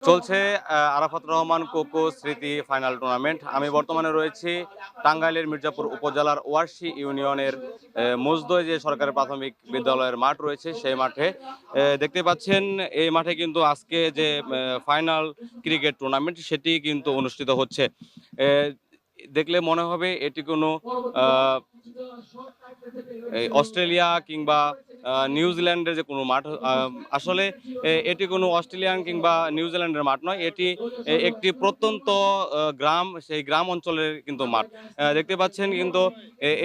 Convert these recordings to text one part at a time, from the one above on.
চলছে আরাফাত রহমান কোকো স্মৃতি final tournament. আমি বর্তমানে রয়েছি টাঙ্গাইলের মির্জাপুর উপজেলার ওয়ারশি ইউনিয়নের মজদয় যে সরকারি প্রাথমিক বিদ্যালয়ের মাঠ রয়েছে সেই মাঠে দেখতে পাচ্ছেন। এই মাঠে কিন্তু আজকে যে ফাইনাল ক্রিকেট টুর্নামেন্ট সেটি কিন্তু অনুষ্ঠিত হচ্ছে। দেখলে মনে হবে এটি কোনো অস্ট্রেলিয়া কিংবা নিউজিল্যান্ডের যে কোনো মাঠ। আসলে এটি কোনো অস্ট্রেলিয়ান কিংবা নিউজিল্যান্ডের মাঠ নয়, এটি একটি প্রত্যন্ত গ্রাম, সেই গ্রাম অঞ্চলের কিন্তু মাঠ। দেখতে পাচ্ছেন কিন্তু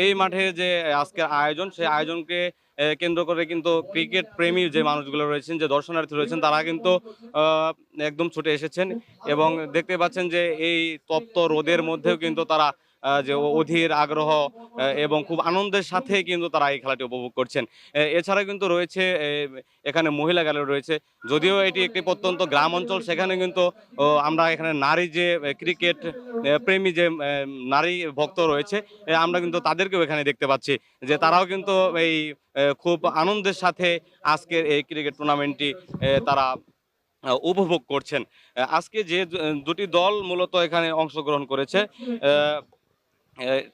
এই মাঠে যে আজকের আয়োজন, সেই আয়োজনকে কেন্দ্র করে কিন্তু ক্রিকেট প্রেমী যে মানুষগুলো রয়েছেন, যে দর্শনার্থী রয়েছেন, তারা কিন্তু একদম ছুটে এসেছেন এবং দেখতে পাচ্ছেন যে এই তপ্ত রোদের মধ্যেও কিন্তু তারা যে অধীর আগ্রহ এবং খুব আনন্দের সাথে কিন্তু তারা এই খেলাটি উপভোগ করছেন। এছাড়া কিন্তু রয়েছে এখানে মহিলা গ্যালারি রয়েছে। যদিও এটি একটি প্রত্যন্ত গ্রাম অঞ্চল, সেখানে কিন্তু আমরা এখানে নারী যে ক্রিকেট প্রেমী যে নারী ভক্ত রয়েছে, আমরা কিন্তু তাদেরকেও এখানে দেখতে পাচ্ছি যে তারাও কিন্তু এই খুব আনন্দের সাথে আজকের এই ক্রিকেট টুর্নামেন্টটি তারা উপভোগ করছেন। আজকে যে দুটি দল মূলত এখানে অংশগ্রহণ করেছে,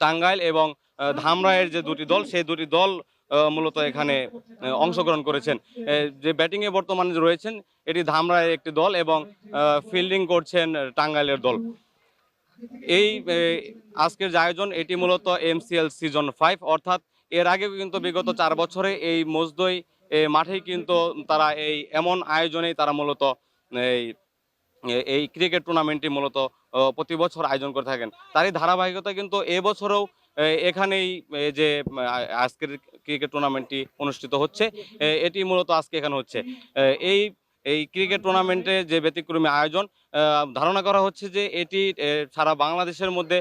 টাঙ্গাইল এবং ধামরাইয়ের যে দুটি দল, সেই দুটি দল মূলত এখানে অংশগ্রহণ করেছেন। যে ব্যাটিংয়ে বর্তমানে রয়েছেন এটি ধামরাইয়ের একটি দল এবং ফিল্ডিং করছেন টাঙ্গাইলের দল। এই আজকের যে আয়োজন এটি মূলত MCL সিজন 5, অর্থাৎ এর আগে কিন্তু বিগত 4 বছরে এই মজদই মাঠেই কিন্তু তারা এই এমন আয়োজনেই তারা মূলত এই এই ক্রিকেট টুর্নামেন্টটি মূলত প্রতি বছর আয়োজন করে থাকেন। তারই ধারাবাহিকতা কিন্তু এবছরেও এখানেই যে আজকের ক্রিকেট টুর্নামেন্টটি অনুষ্ঠিত হচ্ছে, এটি মূলত আজকে এখানে হচ্ছে। এই এই ক্রিকেট টুর্নামেন্টে যে ব্যতিক্রমী আয়োজন, ধারণা করা হচ্ছে যে এটি সারা বাংলাদেশের মধ্যে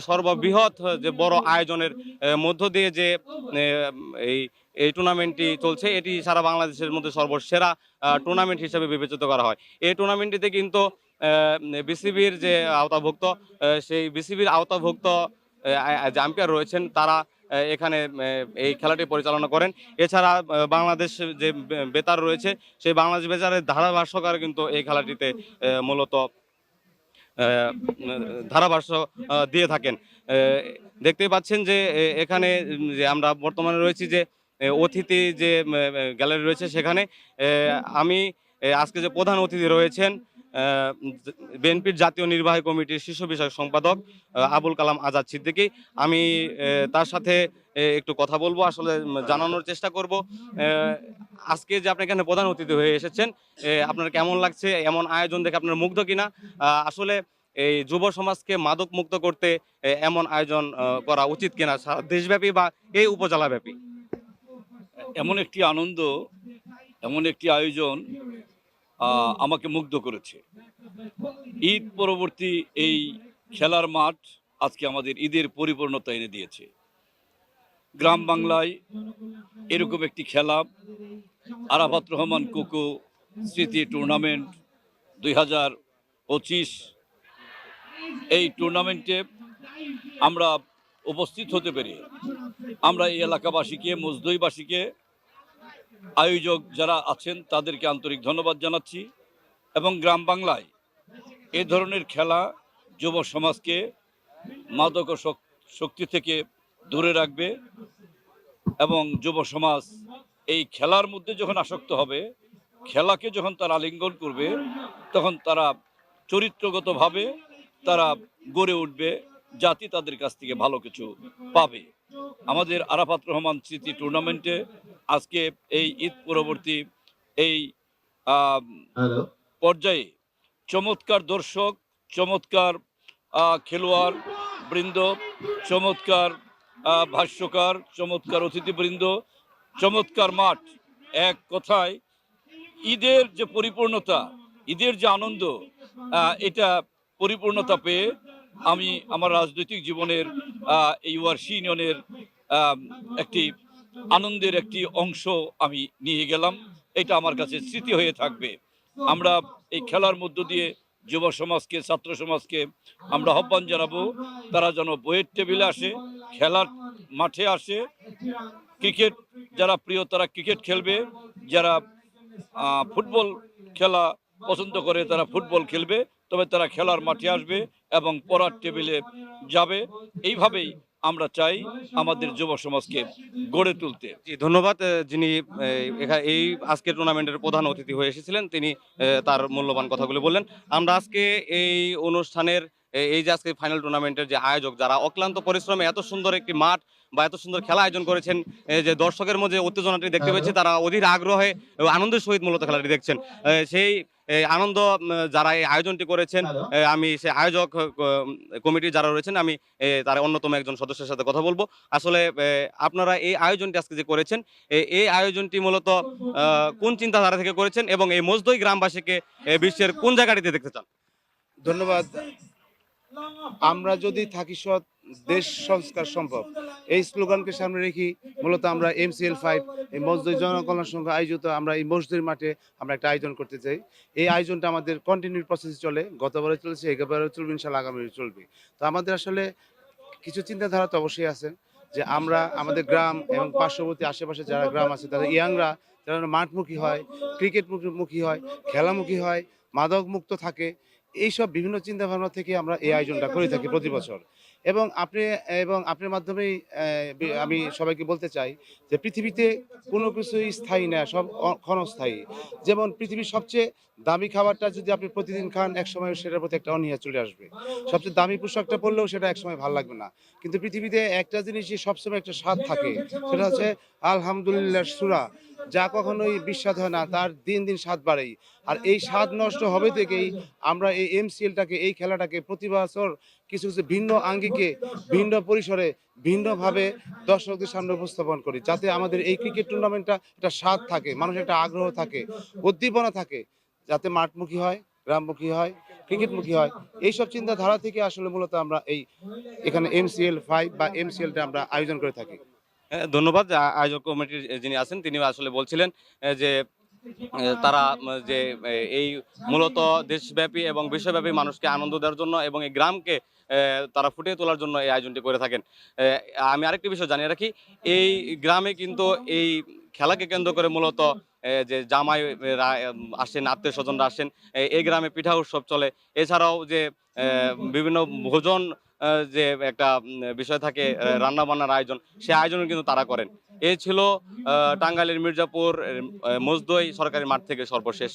সর্ববৃহৎ যে বড় আয়োজনের মধ্য দিয়ে যে এই এই টুর্নামেন্টটি চলছে, এটি সারা বাংলাদেশের মধ্যে সর্বসেরা টুর্নামেন্ট হিসেবে বিবেচিত করা হয়। এই টুর্নামেন্টটিতে কিন্তু বিসিবির যে আওতাভুক্ত, সেই বিসিবির আওতাভুক্ত যে আম্পায়ার রয়েছেন, তারা এখানে এই খেলাটি পরিচালনা করেন। এছাড়া বাংলাদেশ যে বেতার রয়েছে, সেই বাংলাদেশ বেতারের ধারাভাষ্যকার কিন্তু এই খেলাটিতে মূলত ধারাভাষ্য দিয়ে থাকেন। দেখতেই পাচ্ছেন যে এখানে যে আমরা বর্তমানে রয়েছি, যে অতিথি যে গ্যালারি রয়েছে, সেখানে আমি আজকে যে প্রধান অতিথি রয়েছেন বিএনপির জাতীয় নির্বাহী কমিটির শীর্ষ বিষয়ক সম্পাদক আবুল কালাম আজাদ সিদ্দিকী, আমি তার সাথে একটু কথা বলবো, আসলে জানানোর চেষ্টা করব আজকে যে আপনি এখানে প্রধান অতিথি হয়ে এসেছেন, আপনার কেমন লাগছে, এমন আয়োজন দেখে আপনার মুগ্ধ কিনা? আসলে এই যুব সমাজকে মাদক মুক্ত করতে এমন আয়োজন করা উচিত কিনা সারা দেশব্যাপী বা এই উপজেলাব্যাপী? এমন একটি আনন্দ, এমন একটি আয়োজন আমাকে মুগ্ধ করেছে। ঈদ পরবর্তী এই খেলার মাঠ আজকে আমাদের ঈদের পরিপূর্ণতা এনে দিয়েছে। গ্রাম বাংলায় এরকম একটি খেলা, আরাফাত রহমান কোকো স্মৃতি টুর্নামেন্ট 2025, এই টুর্নামেন্টে আমরা উপস্থিত হতে পেরে আমরা এই এলাকাবাসীকে, মজদইবাসীকে, আয়োজক যারা আছেন তাদেরকে আন্তরিক ধন্যবাদ জানাচ্ছি। এবং গ্রাম বাংলায় এ ধরনের খেলা যুব সমাজকে মাদক শক্তি থেকে দূরে রাখবে এবং যুব সমাজ এই খেলার মধ্যে যখন আসক্ত হবে, খেলাকে যখন তারা আলিঙ্গন করবে, তখন তারা চরিত্রগতভাবে তারা গড়ে উঠবে, জাতি তাদের কাছ থেকে ভালো কিছু পাবে। আমাদের আরাফাত রহমান স্মৃতি টুর্নামেন্টে আজকে এই ঈদ পরবর্তী এই পর্যায়ে চমৎকার দর্শক, চমৎকার খেলোয়াড় বৃন্দ, চমৎকার ভাষ্যকার, চমৎকার অতিথিবৃন্দ, চমৎকার মাঠ। এক কথায় ঈদের যে পরিপূর্ণতা, ঈদের যে আনন্দ, এটা পরিপূর্ণতা পেয়ে আমি আমার রাজনৈতিক জীবনের এই ওয়ারশি ইউনিয়নের একটি আনন্দের একটি অংশ আমি নিয়ে গেলাম। এটা আমার কাছে স্মৃতি হয়ে থাকবে। আমরা এই খেলার মধ্য দিয়ে যুব সমাজকে, ছাত্র সমাজকে আমরা আহ্বান জানাবো, তারা যেন বইয়ের টেবিলে আসে, খেলার মাঠে আসে। ক্রিকেট যারা প্রিয় তারা ক্রিকেট খেলবে, যারা ফুটবল খেলা পছন্দ করে তারা ফুটবল খেলবে, তবে তারা খেলার মাঠে আসবে এবং পড়ার টেবিলে যাবে। এইভাবেই আমরা চাই আমাদের যুব সমাজকে গড়ে তুলতে। জি, ধন্যবাদ। যিনি এই আজকের টুর্নামেন্টের প্রধান অতিথি হয়ে এসেছিলেন, তিনি তার মূল্যবান কথাগুলো বললেন। আমরা আজকে এই অনুষ্ঠানের এই যে আজকে ফাইনাল টুর্নামেন্টের যে আয়োজক, যারা অক্লান্ত পরিশ্রমে এত সুন্দর একটি মাঠ বা এত সুন্দর খেলা আয়োজন করেছেন, যে দর্শকের মধ্যে উত্তেজনাটি দেখতে পেয়েছি, তারা অধীর আগ্রহে ও আনন্দের সহিত মূলত খেলাটি দেখছেন। সেই আনন্দ যারা এই আয়োজনটি করেছেন, আমি সেই আয়োজক কমিটির যারা রয়েছেন, আমি তার অন্যতম একজন সদস্যের সাথে কথা বলবো। আসলে আপনারা এই আয়োজনটি আজকে যে করেছেন, এই আয়োজনটি মূলত কোন চিন্তাধারা থেকে করেছেন এবং এই মজদই গ্রামবাসীকে বিশ্বের কোন জায়গাটিতে দেখতে চান? ধন্যবাদ। আমরা যদি থাকি সৎ, দেশ সংস্কার সম্ভব, এই স্লোগানকে সামনে রেখে মূলত আমরা MCL5 এই মসজিদ জনকল্যাণ সংঘ আয়োজিত আমরা এই মসজিদের মাঠে আমরা একটা আয়োজন করতে চাই। এই আয়োজনটা আমাদের কন্টিনিউ প্রসেস চলে, গতবারে চলেছে, এবারে চলবে, ইনশাআল্লাহ আগামী চলবে। তো আমাদের আসলে কিছু চিন্তাধারা তো অবশ্যই আছে, যে আমরা আমাদের গ্রাম এবং পার্শ্ববর্তী আশেপাশে যারা গ্রাম আছে তাদের ইয়াংরা যারা মাঠমুখী হয়, ক্রিকেট মুখী হয়, খেলামুখী হয়, মাদক মুক্ত থাকে, এইসব বিভিন্ন চিন্তা ভাবনা থেকে আমরা এই আয়োজনটা করে থাকি প্রতি বছর। এবং আপনার মাধ্যমেই আমি সবাইকে বলতে চাই যে পৃথিবীতে কোনো কিছুই স্থায়ী না, সব ক্ষণস্থায়ী। যেমন পৃথিবীর সবচেয়ে দামি খাবারটা যদি আপনি প্রতিদিন খান, একসময় সেটার প্রতি একটা অনীহা চলে আসবে। সবচেয়ে দামি পোশাকটা পরলেও সেটা একসময় ভালো লাগবে না। কিন্তু পৃথিবীতে একটা জিনিসই সবসময় একটা স্বাদ থাকে, সেটা হচ্ছে আলহামদুলিল্লাহ সূরা। যা কখনোই বিস্বাদ হয় না, তার দিন দিন স্বাদ বাড়েই। আর এই স্বাদ নষ্ট হবে থেকেই আমরা এই MCLটাকে, এই খেলাটাকে প্রতি বছর কিছু কিছু ভিন্ন আঙ্গিকে, ভিন্ন পরিসরে, ভিন্নভাবে দর্শকদের সামনে উপস্থাপন করি, যাতে আমাদের এই ক্রিকেট টুর্নামেন্টটা একটা স্বাদ থাকে, মানুষের একটা আগ্রহ থাকে, উদ্দীপনা থাকে, যাতে মাঠমুখী হয়, গ্রামমুখী হয়, ক্রিকেটমুখী হয়। এইসব চিন্তাধারা থেকে আসলে মূলত আমরা এখানে MCL5 বা MCLটা আমরা আয়োজন করে থাকি। ধন্যবাদ। আয়োজক কমিটির যিনি আছেন, তিনি আসলে বলছিলেন যে তারা যে এই মূলত দেশব্যাপী এবং বিশ্বব্যাপী মানুষকে আনন্দ দেওয়ার জন্য এবং এই গ্রামকে তারা ফুটিয়ে তোলার জন্য এই আয়োজনটি করে থাকেন। আমি আরেকটি বিষয় জানিয়ে রাখি, এই গ্রামে কিন্তু এই খেলাকে কেন্দ্র করে মূলত যে জামাইরা আসেন, আত্মীয় স্বজনরা আসেন, এই গ্রামে পিঠা উৎসব চলে। এছাড়াও যে বিভিন্ন ভোজন যে একটা বিষয় থাকে, রান্না বান্নার আয়োজন, সে আয়োজন কিন্তু তারা করেন। এই ছিল টাঙ্গাইলের মির্জাপুর মজদই সরকারি মাঠ থেকে সর্বশেষ।